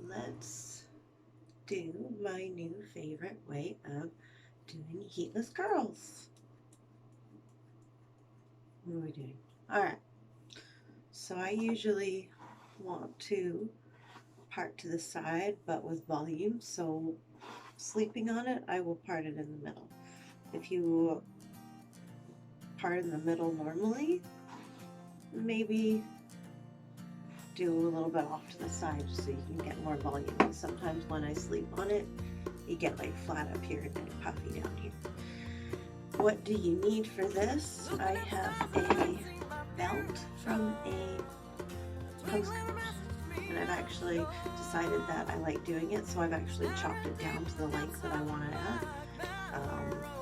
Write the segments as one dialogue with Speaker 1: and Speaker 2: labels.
Speaker 1: let's do my new favorite way of doing heatless curls. What are we doing? Alright, so I usually want to part to the side but with volume, so sleeping on it I will part it in the middle. If you part in the middle normally, maybe do a little bit off to the side just so you can get more volume. Sometimes when I sleep on it, you get like flat up here and then puffy down here. What do you need for this? I have a belt from a post coach, and I've actually decided that I like doing it, so I've actually chopped it down to the length that I want it at,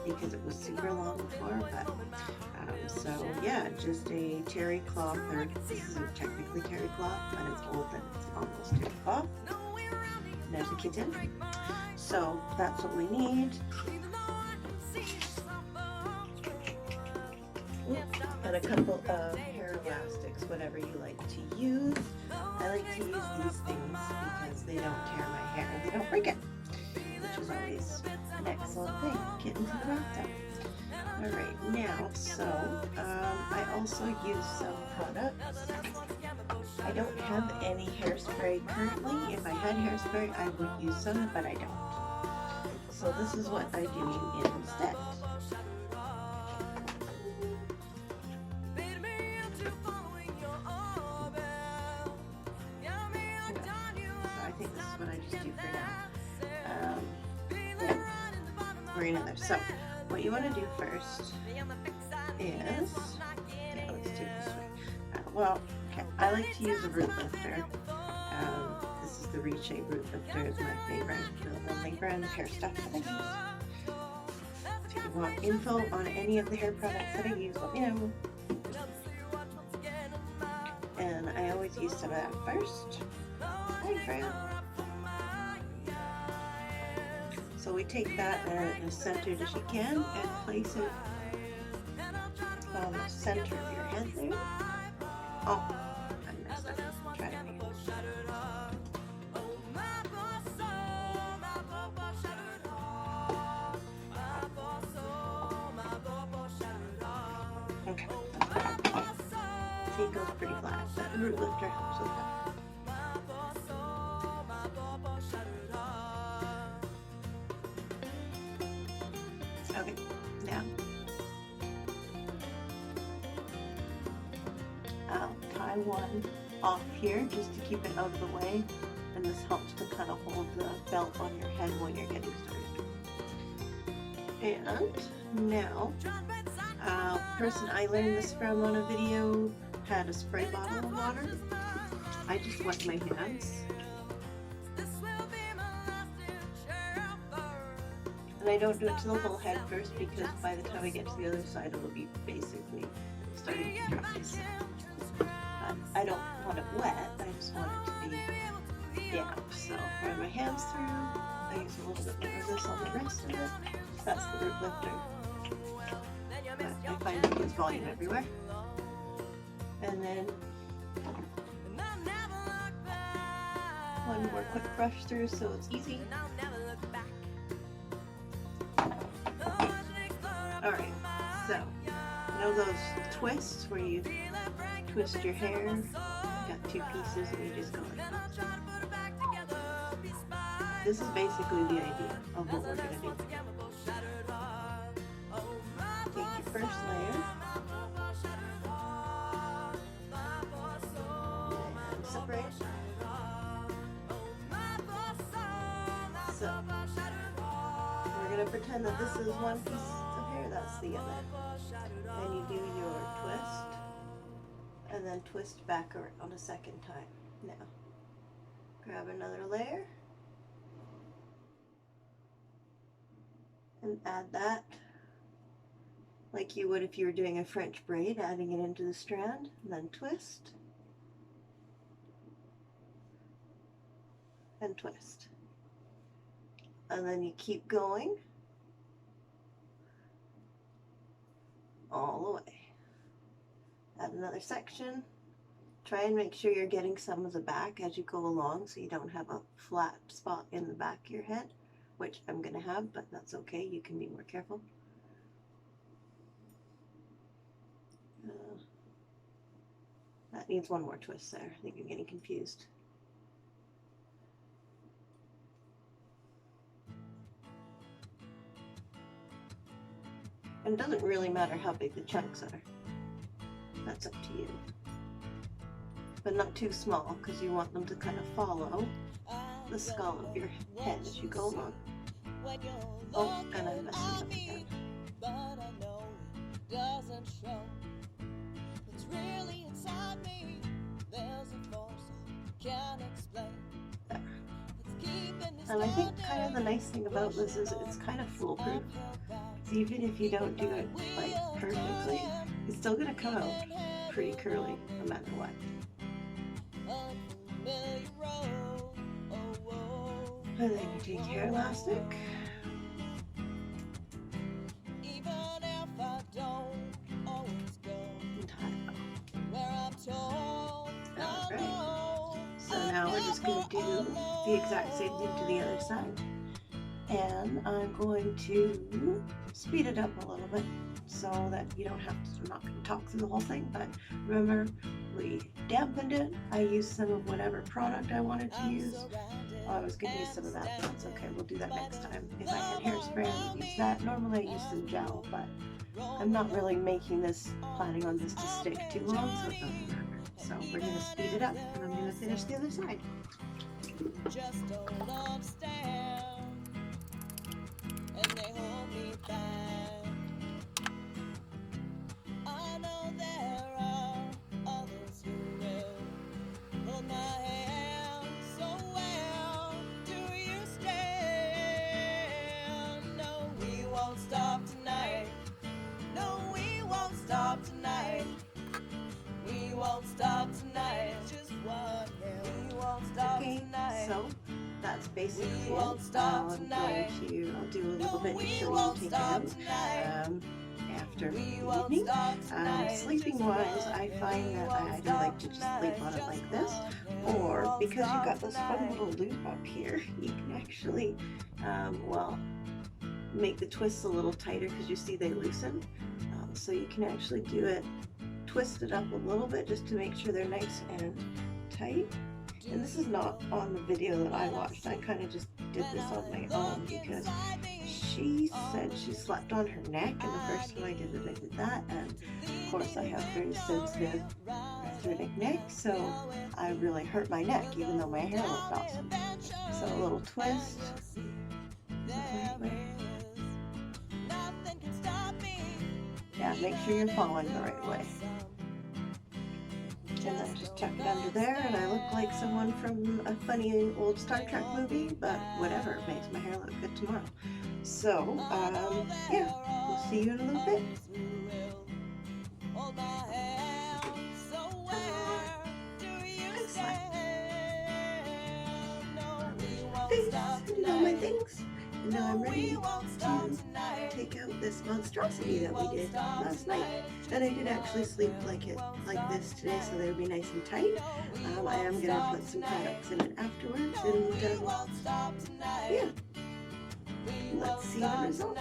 Speaker 1: because it was super long before, but so yeah, just a terry cloth, or this isn't technically terry cloth, but it's old and it's almost terry cloth. There's a kitten. So that's what we need. And a couple of hair elastics, whatever you like to use. I like to use these things because they don't tear my hair and they don't break it, which is always an excellent thing. Get into the bathtub. Alright, now, so I also use some products. I don't have any hairspray currently. If I had hairspray, I would use some, but I don't. So this is what I do instead. So I think this is what I just do for now. We're in there. So what you want to do first is, yeah, let's do it this way. Well, okay, I like to use a root lifter. This is the Reshape root lifter. It's my favorite, the only brand of hair stuff that I use. If you want info on any of the hair products that I use, let me know. And I always use some of that first. Hi, Fran. So we take that as centered as you can and place it on the center of your head there. Oh, I messed up. Try it again. Okay. See, it goes pretty flat. That root lifter helps with that. Okay, now I'll tie one off here just to keep it out of the way, and this helps to kind of hold the belt on your head when you're getting started. And now, the person I learned this from on a video had a spray bottle of water. I just wet my hands. And I don't do it to the whole head first because by the time I get to the other side, it'll be basically starting to dry. So, I don't want it wet, I just want it to be damp. So run my hands through. I use a little bit more of this on the rest of it. That's the root lifter. But I find it gives volume everywhere. And then one more quick brush through so it's easy. Alright, so, you know those twists where you twist your hair? You've got two pieces and you just go like this. This is basically the idea of what we're going to do. Take your first layer and separate. So, we're going to pretend that this is one piece of hair, that's the other. And you do your twist, and then twist back around a second time. Now, grab another layer, and add that like you would if you were doing a French braid, adding it into the strand, and then twist, and twist. And then you keep going all the way. Add another section, try and make sure you're getting some of the back as you go along so you don't have a flat spot in the back of your head, which I'm going to have, but that's okay. You can be more careful. That needs one more twist there. I think I'm getting confused. And it doesn't really matter how big the chunks are. That's up to you. But not too small, because you want them to kind of follow the skull of your head as you go along. Oh, and I'm messing up again.
Speaker 2: But I know it doesn't show. It's really inside me. There's a force I can't explain.
Speaker 1: There. And I think kind of the nice thing about this is it's kind of foolproof. So even if you don't do it like perfectly, it's still going to come out pretty curly no matter what. And then you take your elastic. And tie it up. Alright. So now we're just going to do the exact same thing to the other side. And I'm going to speed it up a little bit so that you don't have to, I'm not going to talk through the whole thing, but remember we dampened it. I used some of whatever product I wanted to use. Oh, I was going to use some of that, but that's okay, we'll do that next time. If I had hairspray, I would use that. Normally I use some gel, but I'm not really making this, planning on this to stick too long, so it doesn't matter. So we're going to speed it up, and I'm going to finish the other side.
Speaker 2: Just don't understand, and they hold me back. I know there are others who will hold my hand so well. Do you stand? No, we won't stop tonight. No, we won't stop tonight. We won't stop tonight. Just one hell. We won't stop tonight.
Speaker 1: So that's basically it.
Speaker 2: I'll do
Speaker 1: a little bit to show you take it out after the evening. Sleeping wise, I find that I either like to just sleep on it like this, or because you've got this fun little loop up here, you can actually, make the twists a little tighter because you see they loosen. So you can actually do it, twist it up a little bit just to make sure they're nice and tight. And this is not on the video that I watched. I kind of just did this on my own because she said she slept on her neck, and the first time I did it, I did that. And of course, I have very sensitive arthritic neck, so I really hurt my neck, even though my hair looked awesome. So a little twist. Yeah, make sure you're following the right way. And then just tuck it under there, and I look like someone from a funny old Star Trek movie, but whatever, it makes my hair look good tomorrow. So, yeah, we'll see you in a little bit. And all my things. And now I'm ready to take out this monstrosity that we did last night. And I did actually sleep like this today, so they would be nice and tight. I am going to put some products in it afterwards, and yeah, let's see the results.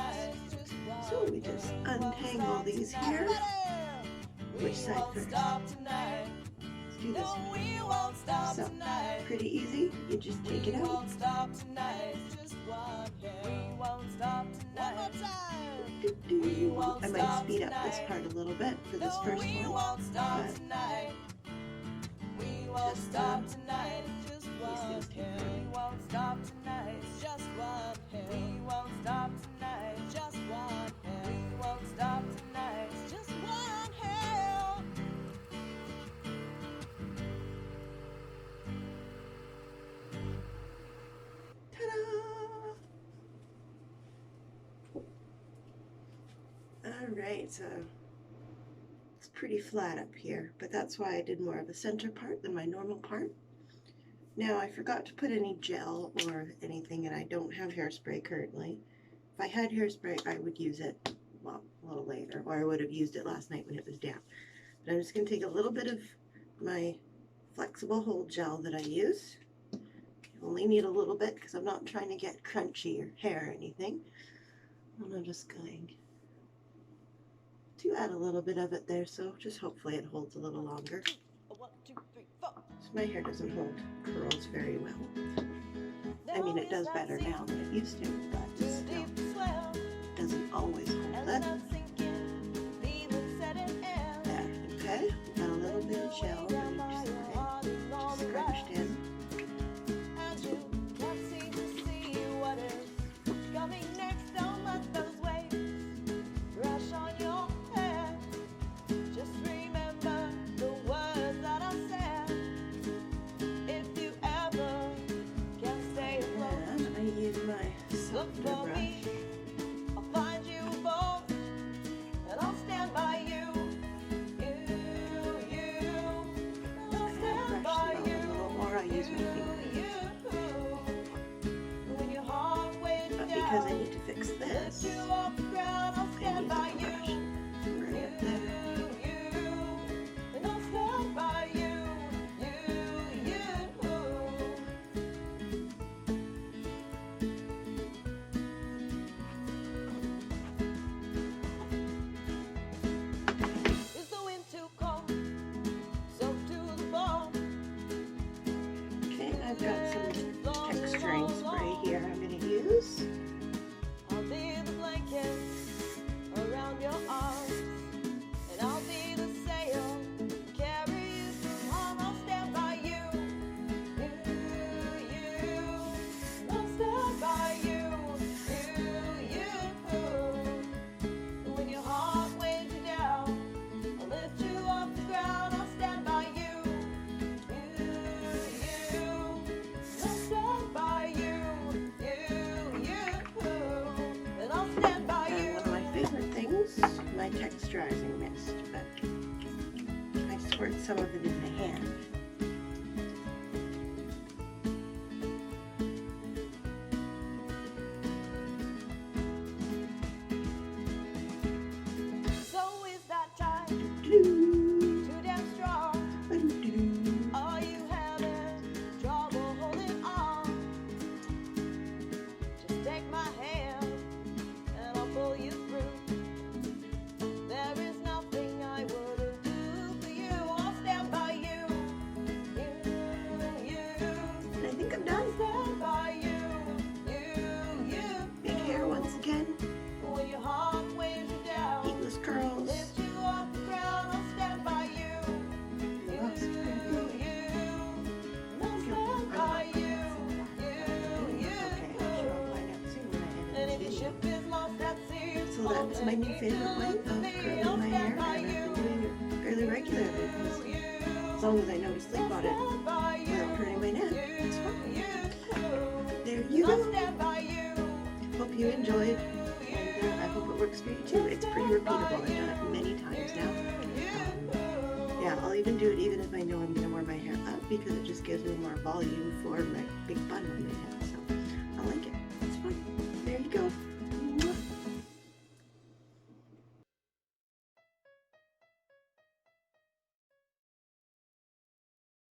Speaker 1: So we just untangle these here. Which side first? Let's do this one. So, pretty easy. You just take it out. I might speed up this part a little bit for this first one. These things take forever. Alright, so it's pretty flat up here, but that's why I did more of a center part than my normal part. Now, I forgot to put any gel or anything, and I don't have hairspray currently. If I had hairspray, I would use it, well, a little later, or I would have used it last night when it was damp. But I'm just going to take a little bit of my flexible hold gel that I use. You only need a little bit because I'm not trying to get crunchy hair or anything. And I'm just going to add a little bit of it there, so just hopefully it holds a little longer.
Speaker 2: 1, 2, 3, 4.
Speaker 1: So my hair doesn't hold curls very well. I mean, it does better now than it used to, but still doesn't always hold it. There, okay? Got a little bit of gel on each side, just scrunched in.
Speaker 2: For me, I'll find you both, and I'll stand by you. I'll stand by you.
Speaker 1: A little more, I use my fingers.
Speaker 2: When your heart weighs
Speaker 1: But
Speaker 2: down,
Speaker 1: because I need to fix this,
Speaker 2: you off the ground, I'll
Speaker 1: I
Speaker 2: stand
Speaker 1: need
Speaker 2: by
Speaker 1: to
Speaker 2: you.
Speaker 1: brush right up there.
Speaker 2: And I'll stand by you.
Speaker 1: I've got some texturing spray here I'm going to use.
Speaker 2: I'll be the blanket around your arms, and I'll be the sail carry you through harm. I'll stand by you. I'll stand by you. When your heart weighs you down, I'll lift you off the ground. I'll stand by you.
Speaker 1: My texturizing mist, but I squirt some of it in my hand.
Speaker 2: So is that time
Speaker 1: Doo-doo.
Speaker 2: too damn strong?
Speaker 1: Doo-doo.
Speaker 2: Are you having trouble holding on? Just take my hand and I'll pull you through. There is nothing I wouldn't do for you. I'll stand by you.
Speaker 1: And I think I'm done.
Speaker 2: Stand by you.
Speaker 1: Big hair once again.
Speaker 2: When your heart weighs you down,
Speaker 1: Heatless curls.
Speaker 2: lift you off the ground. I'll stand by you. I'll stand by you.
Speaker 1: Okay, I'm sure I'll find out soon when I
Speaker 2: And
Speaker 1: edit
Speaker 2: if
Speaker 1: the
Speaker 2: your
Speaker 1: video.
Speaker 2: ship is lost at sea,
Speaker 1: So that's my new favorite way of curling my hair, and I've been doing it fairly regularly because as long as I know to sleep on it without hurting my neck, it's fine. There you go. Hope you enjoyed, and I hope it works for you too. It's pretty repeatable. I've done it many times now. Yeah, I'll even do it even if I know I'm going to wear my hair up because it just gives me more volume for my big bun on my head.